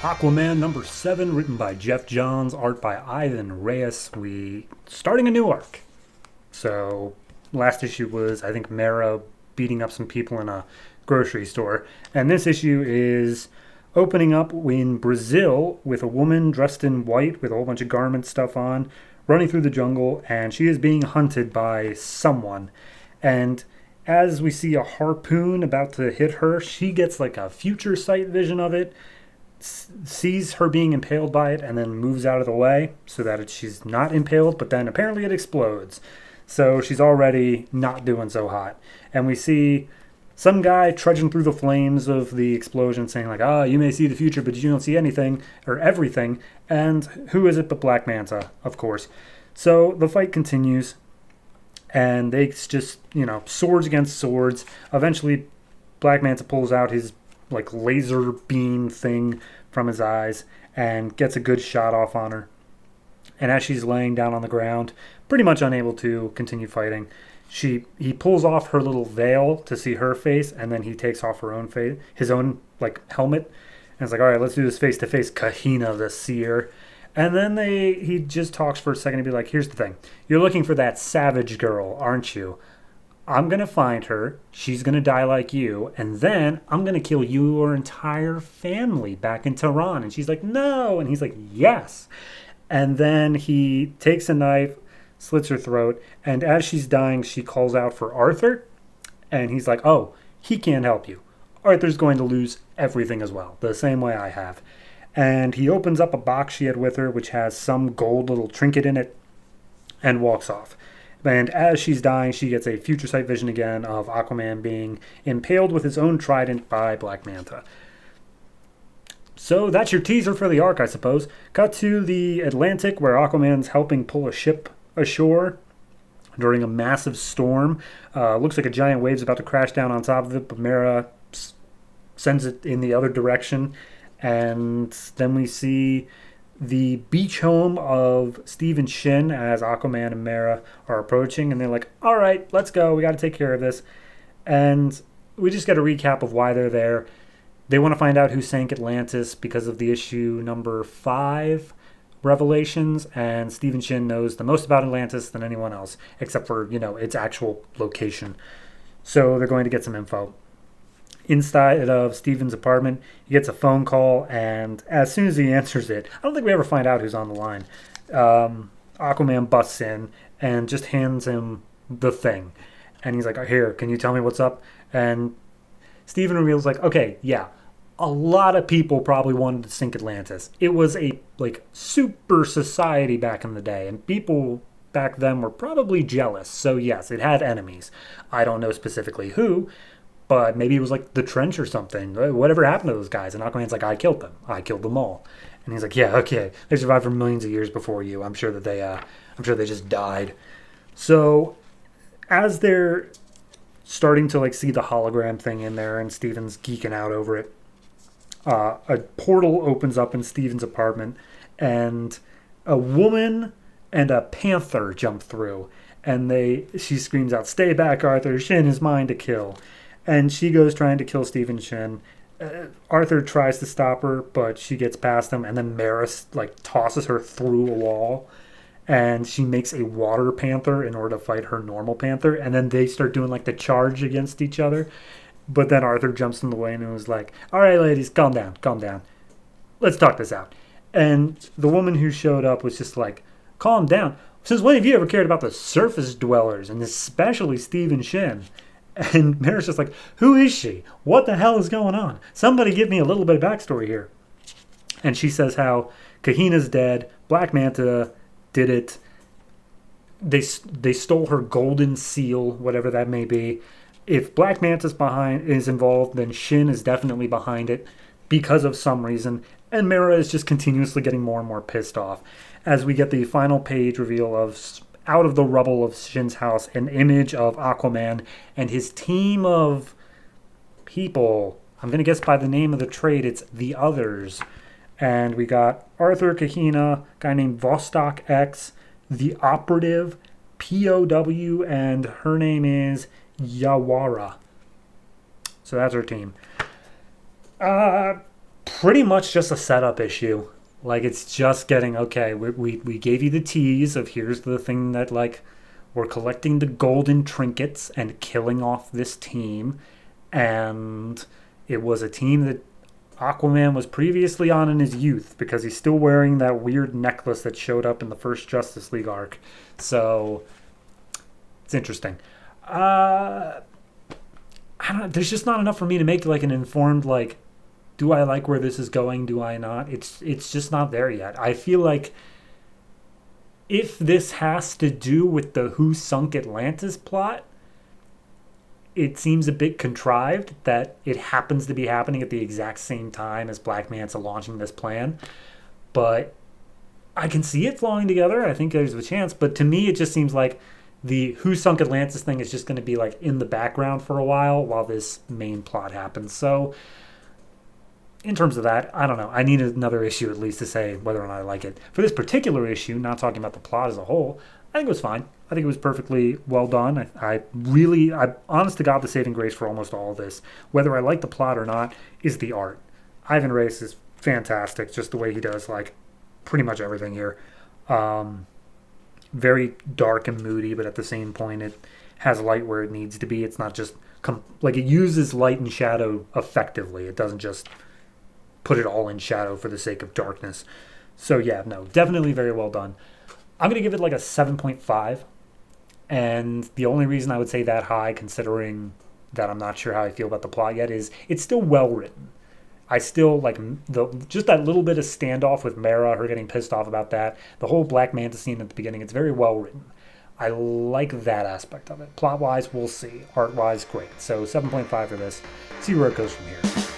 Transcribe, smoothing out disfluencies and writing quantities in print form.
Aquaman number 7, written by Jeff Johns, art by Ivan Reyes. We starting a new arc. So last issue was, I think, Mara beating up some people in a grocery store, and this issue is opening up in Brazil with a woman dressed in white with a whole bunch of garment stuff on, running through the jungle, and she is being hunted by someone. And as we see a harpoon about to hit her, she gets like a future sight vision of it, sees her being impaled by it, and then moves out of the way so that she's not impaled, but then apparently it explodes. So she's already not doing so hot. And we see some guy trudging through the flames of the explosion saying like, you may see the future, but you don't see anything or everything. And who is it but Black Manta, of course. So the fight continues, and they just, swords against swords. Eventually, Black Manta pulls out his like laser beam thing from his eyes and gets a good shot off on her. And as she's laying down on the ground, pretty much unable to continue fighting, he pulls off her little veil to see her face, and then he takes off his own like helmet, and it's like, all right, let's do this face to face, Kahina the Seer. And then he just talks for a second and be like, here's the thing, you're looking for that savage girl, aren't you? I'm going to find her, she's going to die like you, and then I'm going to kill your entire family back in Tehran. And she's like, no. And he's like, yes. And then he takes a knife, slits her throat, and as she's dying, she calls out for Arthur. And he's like, oh, he can't help you. Arthur's going to lose everything as well, the same way I have. And he opens up a box she had with her, which has some gold little trinket in it, and walks off. And as she's dying, she gets a future sight vision again of Aquaman being impaled with his own trident by Black Manta. So that's your teaser for the arc, I suppose. Cut to the Atlantic, where Aquaman's helping pull a ship ashore during a massive storm. Looks like a giant wave's about to crash down on top of it, but Mara sends it in the other direction. And then we see the beach home of Steve and Shin as Aquaman and Mara are approaching, and they're like, all right, let's go, we got to take care of this. And we just get a recap of why they're there. They want to find out who sank Atlantis because of the issue number 5 revelations, and Steve and Shin knows the most about Atlantis than anyone else, except for, its actual location. So they're going to get some info. Inside of Steven's apartment, he gets a phone call, and as soon as he answers it, I don't think we ever find out who's on the line. Aquaman busts in and just hands him the thing. And he's like, here, can you tell me what's up? And Steven reveals like, okay, yeah, a lot of people probably wanted to sink Atlantis. It was a super society back in the day, and people back then were probably jealous. So yes, it had enemies. I don't know specifically who, but maybe it was like the Trench or something. Whatever happened to those guys? And Aquaman's like, I killed them. I killed them all. And he's like, yeah, okay. They survived for millions of years before you. I'm sure they just died. So as they're starting to see the hologram thing in there, and Steven's geeking out over it, a portal opens up in Steven's apartment, and a woman and a panther jump through, and she screams out, stay back, Arthur. Shin is mine to kill. And she goes trying to kill Steve and Shin. Arthur tries to stop her, but she gets past him, and then Maris tosses her through a wall, and she makes a water panther in order to fight her normal panther, and then they start doing the charge against each other. But then Arthur jumps in the way and was like, all right, ladies, calm down. Let's talk this out. And the woman who showed up was just like, calm down. Since when have you ever cared about the surface dwellers, and especially Steve and Shin? And Maris just like, who is she? What the hell is going on? Somebody give me a little bit of backstory here. And she says how Kahina's dead, Black Manta did it, they stole her golden seal, whatever that may be. If Black Manta's is involved, then Shin is definitely behind it because of some reason. And Mara is just continuously getting more and more pissed off as we get the final page reveal of, out of the rubble of Shin's house, an image of Aquaman and his team of people. I'm going to guess by the name of the trade, it's the Others. And we got Arthur, Kahina, a guy named Vostok X, the Operative, POW, and her name is Yawara. So that's her team. Pretty much just a setup issue. Like it's just getting okay. We gave you the tease of here's the thing that like we're collecting the golden trinkets and killing off this team, and it was a team that Aquaman was previously on in his youth because he's still wearing that weird necklace that showed up in the first Justice League arc. So it's interesting. I don't know. There's just not enough for me to make like an informed like do I like where this is going? Do I not? It's just not there yet. I feel like if this has to do with the Who Sunk Atlantis plot, it seems a bit contrived that it happens to be happening at the exact same time as Black Manta launching this plan. But I can see it flowing together. I think there's a chance. But to me, it just seems like the Who Sunk Atlantis thing is just going to be like in the background for a while this main plot happens. So in terms of that, I don't know. I need another issue at least to say whether or not I like it. For this particular issue, not talking about the plot as a whole, I think it was fine. I think it was perfectly well done. I honest to God, the saving grace for almost all of this, whether I like the plot or not, is the art. Ivan Reyes is fantastic, just the way he does like pretty much everything here. Very dark and moody, but at the same point, it has light where it needs to be. It's not just like it uses light and shadow effectively. It doesn't just put it all in shadow for the sake of darkness. So yeah, no, definitely very well done. I'm going to give it like a 7.5. And the only reason I would say that high, considering that I'm not sure how I feel about the plot yet, is it's still well written. I still like just that little bit of standoff with Mara, her getting pissed off about that. The whole Black Manta scene at the beginning, it's very well written. I like that aspect of it. Plot-wise, we'll see. Art-wise, great. So 7.5 for this. See where it goes from here.